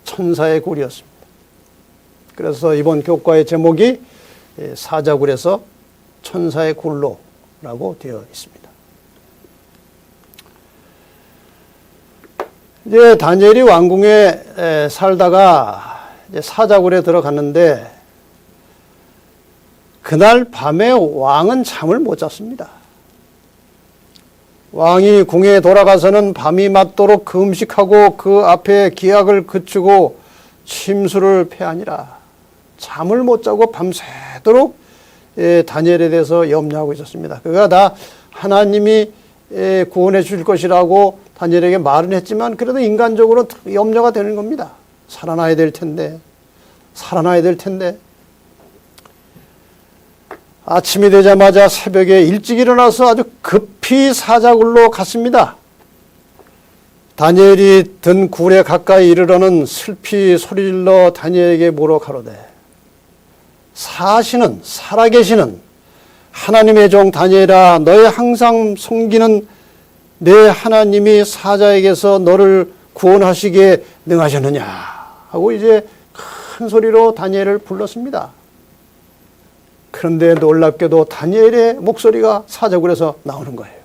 천사의 굴이었습니다. 그래서 이번 교과의 제목이 사자굴에서 천사의 굴로라고 되어 있습니다. 이제 다니엘이 왕궁에 살다가 이제 사자굴에 들어갔는데 그날 밤에 왕은 잠을 못 잤습니다. 왕이 궁에 돌아가서는 밤이 맞도록 금식하고 그 앞에 기약을 그치고 침수를 패하니라. 잠을 못 자고 밤새도록 다니엘에 대해서 염려하고 있었습니다. 그가 다 하나님이 구원해 줄 것이라고 다니엘에게 말은 했지만 그래도 인간적으로 염려가 되는 겁니다. 살아나야 될 텐데, 살아나야 될 텐데. 아침이 되자마자 새벽에 일찍 일어나서 아주 급히 사자굴로 갔습니다. 다니엘이 든 굴에 가까이 이르러는 슬피 소리질러 다니엘에게 물어 가로되 사시는 살아계시는 하나님의 종 다니엘아, 너의 항상 섬기는 내 하나님이 사자에게서 너를 구원하시기에 능하셨느냐 하고 이제 큰 소리로 다니엘을 불렀습니다. 그런데 놀랍게도 다니엘의 목소리가 사자굴에서 나오는 거예요.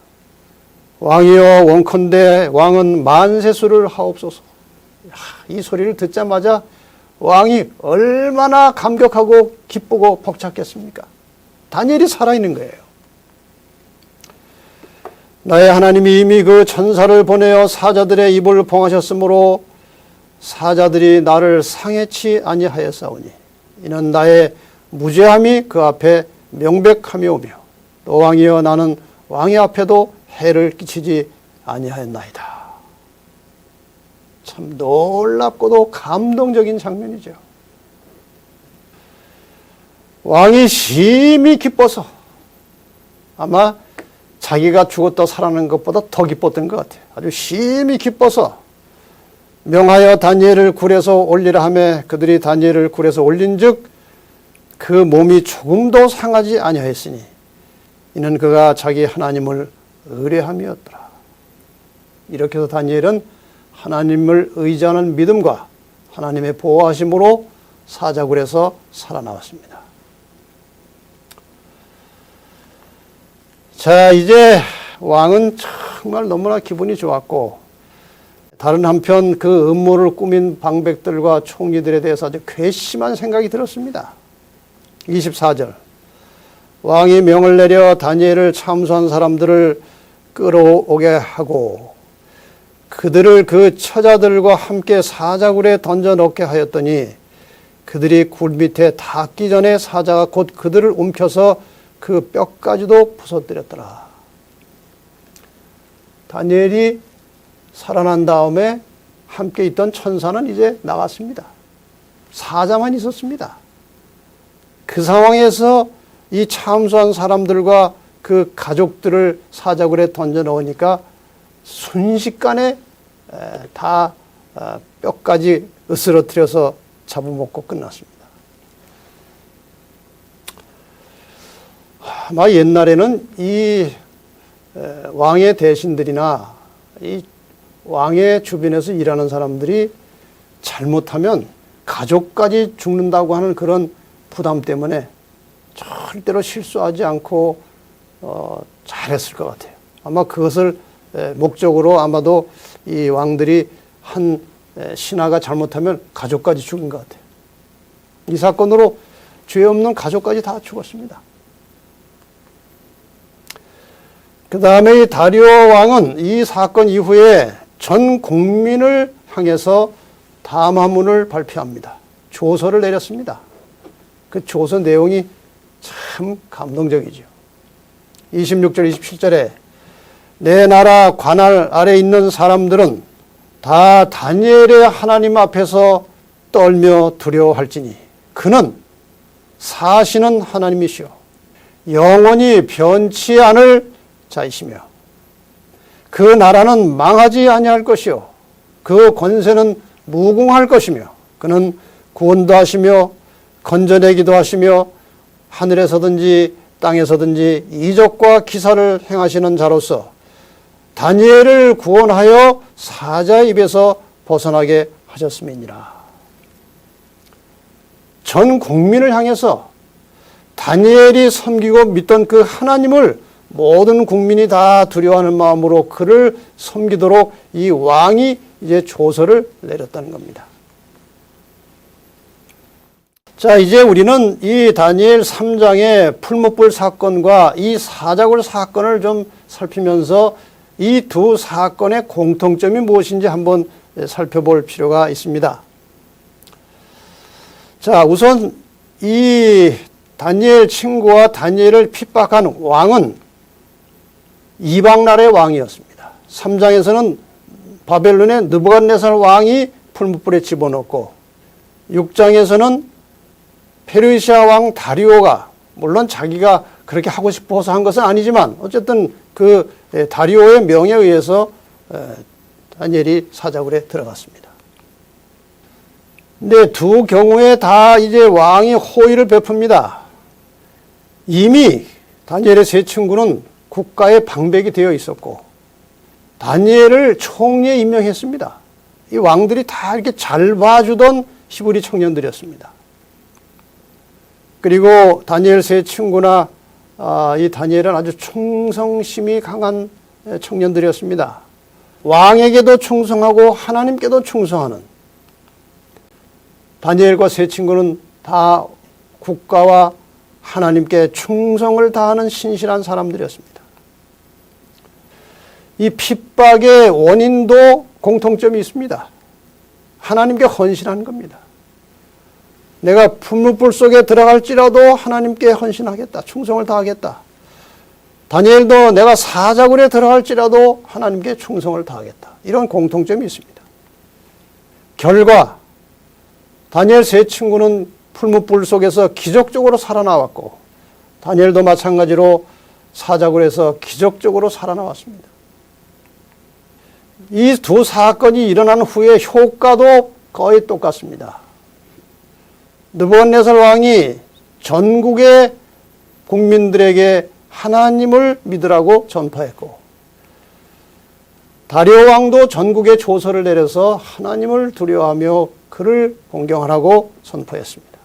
왕이여 원컨대 왕은 만세수를 하옵소서. 이 소리를 듣자마자 왕이 얼마나 감격하고 기쁘고 벅찼겠습니까? 다니엘이 살아있는 거예요. 나의 하나님이 이미 그 천사를 보내어 사자들의 입을 봉하셨으므로 사자들이 나를 상해치 아니하였사오니 이는 나의 무죄함이 그 앞에 명백함이오며 또 왕이여 나는 왕의 앞에도 해를 끼치지 아니하였나이다. 참 놀랍고도 감동적인 장면이죠. 왕이 심히 기뻐서 아마 자기가 죽었다 살아난 것보다 더 기뻤던 것 같아요. 아주 심히 기뻐서 명하여 다니엘을 굴에서 올리라 하며 그들이 다니엘을 굴에서 올린즉 그 몸이 조금도 상하지 아니하였으니 이는 그가 자기 하나님을 의뢰함이었더라. 이렇게 해서 다니엘은 하나님을 의지하는 믿음과 하나님의 보호하심으로 사자굴에서 살아나왔습니다. 자, 이제 왕은 정말 너무나 기분이 좋았고 다른 한편 그 음모를 꾸민 방백들과 총리들에 대해서 아주 괘씸한 생각이 들었습니다. 24절 왕이 명을 내려 다니엘을 참수한 사람들을 끌어오게 하고 그들을 그 처자들과 함께 사자굴에 던져 넣게 하였더니 그들이 굴 밑에 닿기 전에 사자가 곧 그들을 움켜서 그 뼈까지도 부서뜨렸더라. 다니엘이 살아난 다음에 함께 있던 천사는 이제 나갔습니다. 사자만 있었습니다. 그 상황에서 이 참수한 사람들과 그 가족들을 사자굴에 던져 넣으니까 순식간에 다 뼈까지 으스러뜨려서 잡아먹고 끝났습니다. 아마 옛날에는 이 왕의 대신들이나 이 왕의 주변에서 일하는 사람들이 잘못하면 가족까지 죽는다고 하는 그런 부담 때문에 절대로 실수하지 않고 잘했을 것 같아요. 아마 그것을 목적으로 아마도 이 왕들이 한 신하가 잘못하면 가족까지 죽은 것 같아요. 이 사건으로 죄 없는 가족까지 다 죽었습니다. 그 다음에 이 다리오 왕은 이 사건 이후에 전 국민을 향해서 담화문을 발표합니다. 조서를 내렸습니다. 그 조서 내용이 참 감동적이죠. 26절, 27절에 내 나라 관할 아래 있는 사람들은 다 다니엘의 하나님 앞에서 떨며 두려워할지니 그는 사시는 하나님이시오 영원히 변치 않을 자이시며 그 나라는 망하지 아니할 것이요 그 권세는 무궁할 것이며 그는 구원도 하시며 건져내기도 하시며 하늘에서든지 땅에서든지 이적과 기사를 행하시는 자로서 다니엘을 구원하여 사자의 입에서 벗어나게 하셨음이니라. 전 국민을 향해서 다니엘이 섬기고 믿던 그 하나님을 모든 국민이 다 두려워하는 마음으로 그를 섬기도록 이 왕이 이제 조서를 내렸다는 겁니다. 자, 이제 우리는 이 다니엘 3장의 풀무불 사건과 이 사자굴 사건을 좀 살피면서 이 두 사건의 공통점이 무엇인지 한번 살펴볼 필요가 있습니다. 자, 우선 이 다니엘 친구와 다니엘을 핍박한 왕은 이방 나라의 왕이었습니다. 3장에서는 바벨론의 느부갓네살 왕이 풀무불에 집어넣고 6장에서는 페르시아 왕 다리오가 물론 자기가 그렇게 하고 싶어서 한 것은 아니지만 어쨌든 그 다리오의 명에 의해서 다니엘이 사자굴에 들어갔습니다. 근데 두 경우에 다 이제 왕이 호의를 베풉니다. 이미 다니엘의 세 친구는 국가의 방백이 되어 있었고 다니엘을 총리에 임명했습니다. 이 왕들이 다 이렇게 잘 봐주던 히브리 청년들이었습니다. 그리고 다니엘 세 친구나 이 다니엘은 아주 충성심이 강한 청년들이었습니다. 왕에게도 충성하고 하나님께도 충성하는 다니엘과 세 친구는 다 국가와 하나님께 충성을 다하는 신실한 사람들이었습니다. 이 핍박의 원인도 공통점이 있습니다. 하나님께 헌신한 겁니다. 내가 풀무불 속에 들어갈지라도 하나님께 헌신하겠다. 충성을 다하겠다. 다니엘도 내가 사자굴에 들어갈지라도 하나님께 충성을 다하겠다. 이런 공통점이 있습니다. 결과 다니엘 세 친구는 풀무불 속에서 기적적으로 살아나왔고 다니엘도 마찬가지로 사자굴에서 기적적으로 살아나왔습니다. 이 두 사건이 일어난 후에 효과도 거의 똑같습니다. 느부갓네살 왕이 전국의 국민들에게 하나님을 믿으라고 전파했고 다리오 왕도 전국에 조서를 내려서 하나님을 두려워하며 그를 공경하라고 선포했습니다.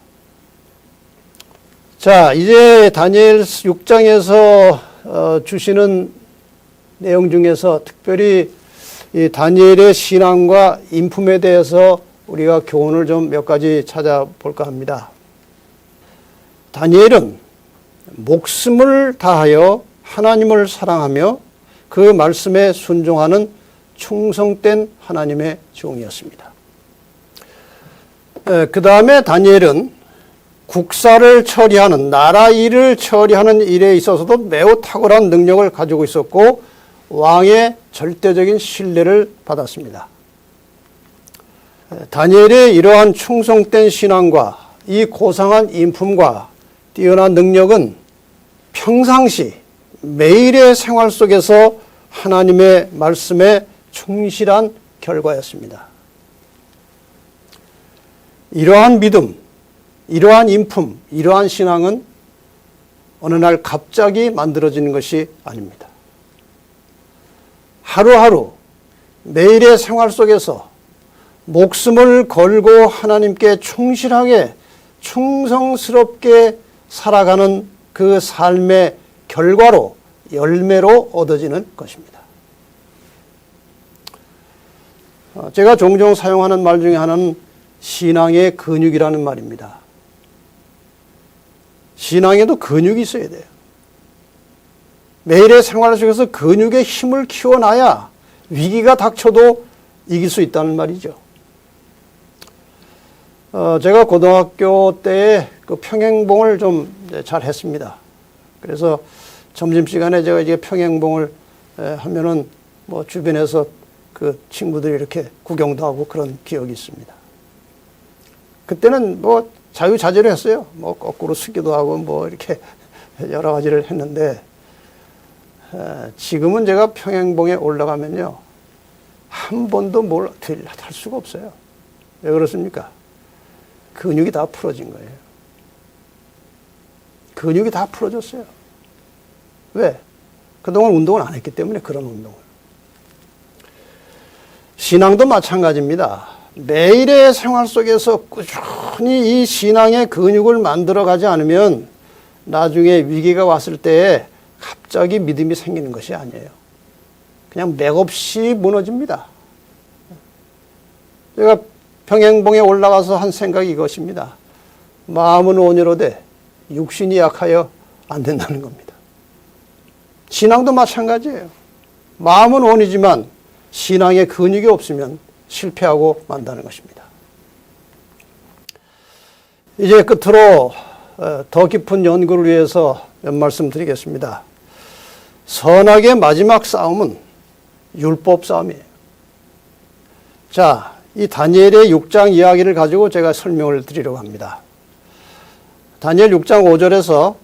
자, 이제 다니엘 6장에서 주시는 내용 중에서 특별히 이 다니엘의 신앙과 인품에 대해서 우리가 교훈을 좀 몇 가지 찾아볼까 합니다. 다니엘은 목숨을 다하여 하나님을 사랑하며 그 말씀에 순종하는 충성된 하나님의 종이었습니다. 그 다음에 다니엘은 국사를 처리하는 나라 일을 처리하는 일에 있어서도 매우 탁월한 능력을 가지고 있었고 왕의 절대적인 신뢰를 받았습니다. 다니엘의 이러한 충성된 신앙과 이 고상한 인품과 뛰어난 능력은 평상시 매일의 생활 속에서 하나님의 말씀에 충실한 결과였습니다. 이러한 믿음, 이러한 인품, 이러한 신앙은 어느 날 갑자기 만들어지는 것이 아닙니다. 하루하루 매일의 생활 속에서 목숨을 걸고 하나님께 충실하게 충성스럽게 살아가는 그 삶의 결과로 열매로 얻어지는 것입니다. 제가 종종 사용하는 말 중에 하나는 신앙의 근육이라는 말입니다. 신앙에도 근육이 있어야 돼요. 매일의 생활 속에서 근육의 힘을 키워놔야 위기가 닥쳐도 이길 수 있다는 말이죠. 제가 고등학교 때에 그 평행봉을 좀 잘 했습니다. 그래서 점심시간에 제가 이제 평행봉을 하면은 뭐 주변에서 그 친구들이 이렇게 구경도 하고 그런 기억이 있습니다. 그때는 뭐 자유자재로 했어요. 뭐 거꾸로 쓰기도 하고 뭐 이렇게 여러 가지를 했는데 지금은 제가 평행봉에 올라가면요. 한 번도 뭘 할 수가 없어요. 왜 그렇습니까? 근육이 다 풀어진 거예요. 근육이 다 풀어졌어요. 왜? 그동안 운동을 안 했기 때문에 그런 운동을. 신앙도 마찬가지입니다. 매일의 생활 속에서 꾸준히 이 신앙의 근육을 만들어가지 않으면 나중에 위기가 왔을 때 갑자기 믿음이 생기는 것이 아니에요. 그냥 맥없이 무너집니다. 제가 평행봉에 올라가서 한 생각이 이것입니다. 마음은 온유로되 육신이 약하여 안 된다는 겁니다. 신앙도 마찬가지예요. 마음은 온이지만 신앙의 근육이 없으면 실패하고 만다는 것입니다. 이제 끝으로 더 깊은 연구를 위해서 몇 말씀 드리겠습니다. 선악의 마지막 싸움은 율법 싸움이에요. 자, 이 다니엘의 6장 이야기를 가지고 제가 설명을 드리려고 합니다. 다니엘 6장 5절에서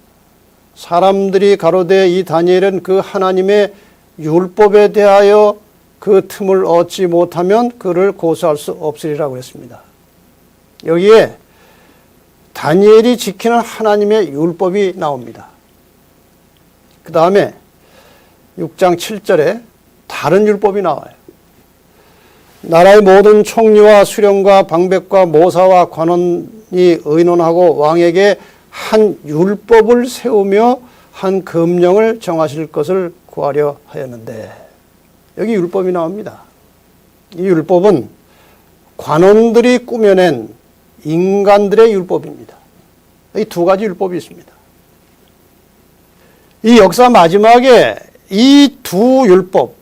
사람들이 가로되 이 다니엘은 그 하나님의 율법에 대하여 그 틈을 얻지 못하면 그를 고소할 수 없으리라고 했습니다. 여기에 다니엘이 지키는 하나님의 율법이 나옵니다. 그 다음에 6장 7절에 다른 율법이 나와요. 나라의 모든 총리와 수령과 방백과 모사와 관원이 의논하고 왕에게 한 율법을 세우며 한 금령을 정하실 것을 구하려 하였는데, 여기 율법이 나옵니다. 이 율법은 관원들이 꾸며낸 인간들의 율법입니다. 이 두 가지 율법이 있습니다. 이 역사 마지막에 이 두 율법,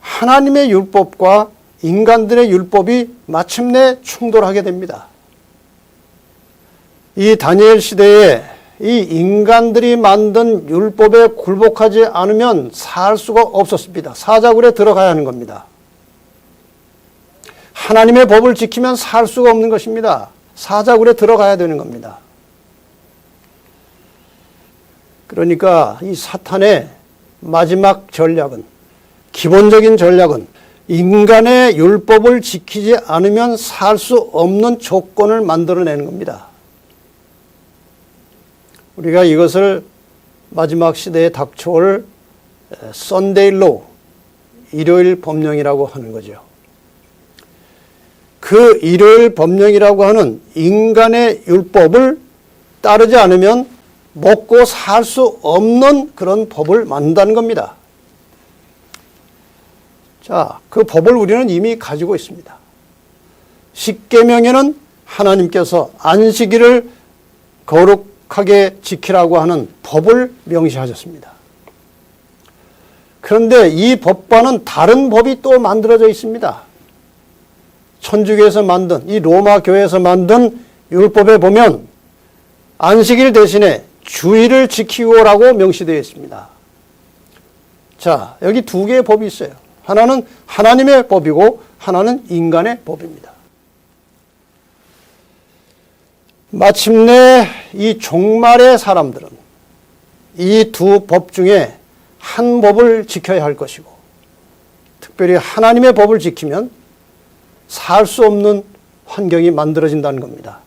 하나님의 율법과 인간들의 율법이 마침내 충돌하게 됩니다. 이 다니엘 시대에 이 인간들이 만든 율법에 굴복하지 않으면 살 수가 없었습니다. 사자굴에 들어가야 하는 겁니다. 하나님의 법을 지키면 살 수가 없는 것입니다. 사자굴에 들어가야 되는 겁니다. 그러니까 이 사탄의 마지막 전략은, 기본적인 전략은 인간의 율법을 지키지 않으면 살 수 없는 조건을 만들어내는 겁니다. 우리가 이것을 마지막 시대에 닥쳐올 썬데이 로우, 일요일 법령이라고 하는 거죠. 그 일요일 법령이라고 하는 인간의 율법을 따르지 않으면 먹고 살 수 없는 그런 법을 만든다는 겁니다. 자, 그 법을 우리는 이미 가지고 있습니다. 십계명에는 하나님께서 안식일을 거룩하게 지키라고 하는 법을 명시하셨습니다. 그런데 이 법과는 다른 법이 또 만들어져 있습니다. 천주교에서 만든, 이 로마 교회에서 만든 율법에 보면 안식일 대신에 주일을 지키고라고 명시되어 있습니다. 자, 여기 두 개의 법이 있어요. 하나는 하나님의 법이고 하나는 인간의 법입니다. 마침내 이 종말의 사람들은 이 두 법 중에 한 법을 지켜야 할 것이고, 특별히 하나님의 법을 지키면 살 수 없는 환경이 만들어진다는 겁니다.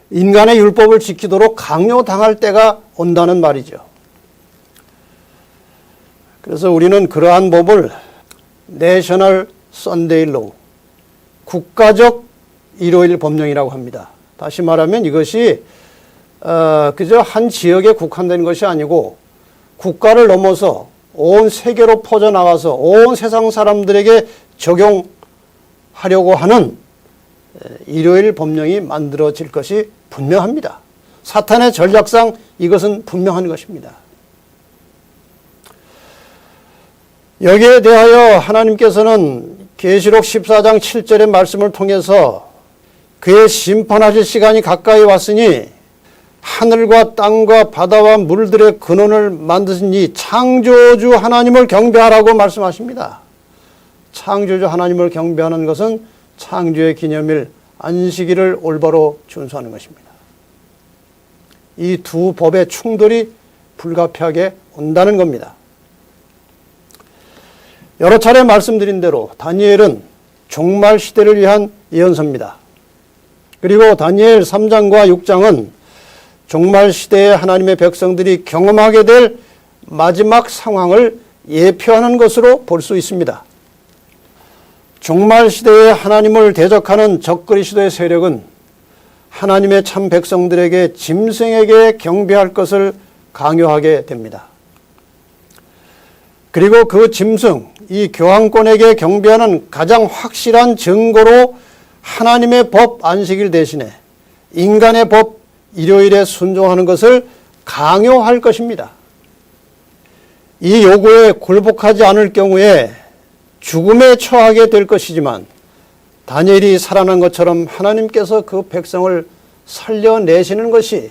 인간의 율법을 지키도록 강요당할 때가 온다는 말이죠. 그래서 우리는 그러한 법을 내셔널 선데이 로우, 국가적 일요일 법령이라고 합니다. 다시 말하면 이것이 그저 한 지역에 국한된 것이 아니고 국가를 넘어서 온 세계로 퍼져나가서 온 세상 사람들에게 적용하려고 하는 일요일 법령이 만들어질 것이 분명합니다. 사탄의 전략상 이것은 분명한 것입니다. 여기에 대하여 하나님께서는 계시록 14장 7절의 말씀을 통해서 그의 심판하실 시간이 가까이 왔으니 하늘과 땅과 바다와 물들의 근원을 만드신 이 창조주 하나님을 경배하라고 말씀하십니다. 창조주 하나님을 경배하는 것은 창조의 기념일 안식일을 올바로 준수하는 것입니다. 이 두 법의 충돌이 불가피하게 온다는 겁니다. 여러 차례 말씀드린 대로 다니엘은 종말 시대를 위한 예언서입니다. 그리고 다니엘 3장과 6장은 종말 시대에 하나님의 백성들이 경험하게 될 마지막 상황을 예표하는 것으로 볼 수 있습니다. 종말 시대에 하나님을 대적하는 적그리스도의 세력은 하나님의 참 백성들에게 짐승에게 경배할 것을 강요하게 됩니다. 그리고 그 짐승, 이 교황권에게 경배하는 가장 확실한 증거로 하나님의 법 안식일 대신에 인간의 법 일요일에 순종하는 것을 강요할 것입니다. 이 요구에 굴복하지 않을 경우에 죽음에 처하게 될 것이지만 다니엘이 살아난 것처럼 하나님께서 그 백성을 살려내시는 것이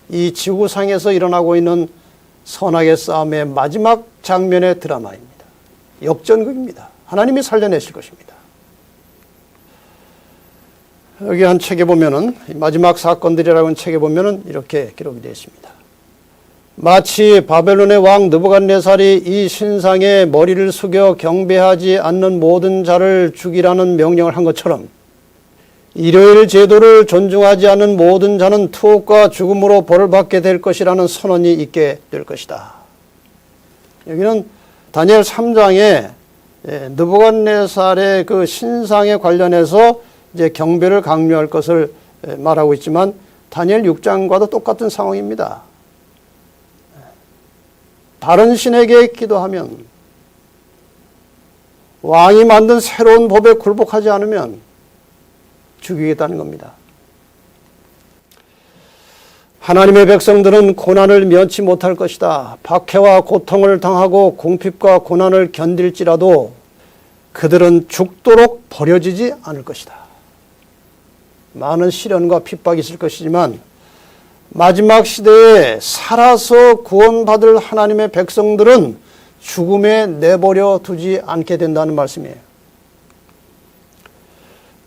이 지구상에서 일어나고 있는 선악의 싸움의 마지막 장면의 드라마입니다. 역전극입니다. 하나님이 살려내실 것입니다. 여기 한 책에 보면은 마지막 사건들이라는 책에 보면은 이렇게 기록이 되어 있습니다. 마치 바벨론의 왕 느부갓네살이 이 신상에 머리를 숙여 경배하지 않는 모든 자를 죽이라는 명령을 한 것처럼 일요일 제도를 존중하지 않는 모든 자는 투옥과 죽음으로 벌을 받게 될 것이라는 선언이 있게 될 것이다. 여기는 다니엘 3장에 느부갓네살의 그 신상에 관련해서 이제 경배를 강요할 것을 말하고 있지만 다니엘 6장과도 똑같은 상황입니다. 다른 신에게 기도하면, 왕이 만든 새로운 법에 굴복하지 않으면 죽이겠다는 겁니다. 하나님의 백성들은 고난을 면치 못할 것이다. 박해와 고통을 당하고 궁핍과 고난을 견딜지라도 그들은 죽도록 버려지지 않을 것이다. 많은 시련과 핍박이 있을 것이지만 마지막 시대에 살아서 구원받을 하나님의 백성들은 죽음에 내버려 두지 않게 된다는 말씀이에요.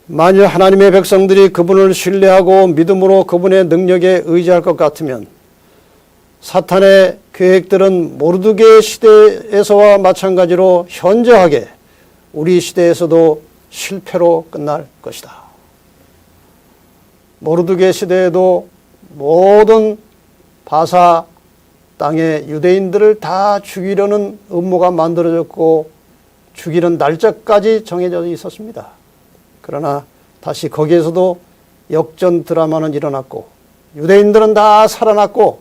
만일 하나님의 백성들이 그분을 신뢰하고 믿음으로 그분의 능력에 의지할 것 같으면 사탄의 계획들은 모르드게 시대에서와 마찬가지로 현저하게 우리 시대에서도 실패로 끝날 것이다. 모르드게 시대에도 모든 바사 땅의 유대인들을 다 죽이려는 음모가 만들어졌고 죽이는 날짜까지 정해져 있었습니다. 그러나 다시 거기에서도 역전 드라마는 일어났고 유대인들은 다 살아났고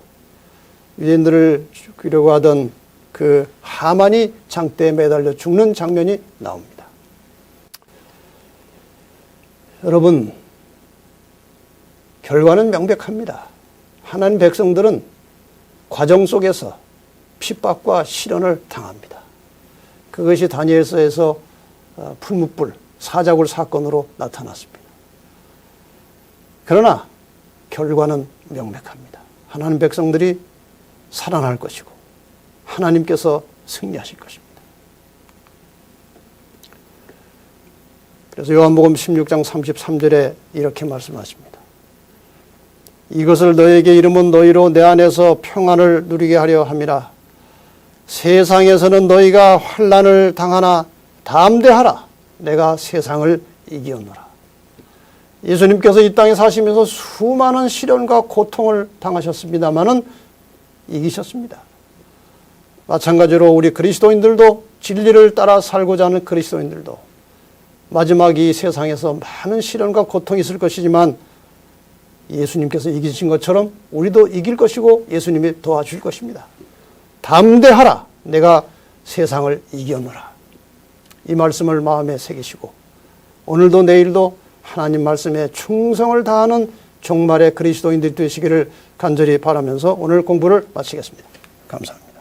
유대인들을 죽이려고 하던 그 하만이 장대에 매달려 죽는 장면이 나옵니다. 여러분, 결과는 명백합니다. 하나님 백성들은 과정 속에서 핍박과 시련을 당합니다. 그것이 다니엘서에서 풀무불, 사자굴 사건으로 나타났습니다. 그러나 결과는 명백합니다. 하나님 백성들이 살아날 것이고 하나님께서 승리하실 것입니다. 그래서 요한복음 16장 33절에 이렇게 말씀하십니다. 이것을 너에게 이름은 너희로 내 안에서 평안을 누리게 하려 함이라. 세상에서는 너희가 환난을 당하나 담대하라. 내가 세상을 이기었노라. 예수님께서 이 땅에 사시면서 수많은 시련과 고통을 당하셨습니다마는 이기셨습니다. 마찬가지로 우리 그리스도인들도 진리를 따라 살고자 하는 그리스도인들도 마지막 이 세상에서 많은 시련과 고통이 있을 것이지만 예수님께서 이기신 것처럼 우리도 이길 것이고 예수님이 도와줄 것입니다. 담대하라. 내가 세상을 이겼노라. 이 말씀을 마음에 새기시고 오늘도 내일도 하나님 말씀에 충성을 다하는 종말의 그리스도인들이 되시기를 간절히 바라면서 오늘 공부를 마치겠습니다. 감사합니다.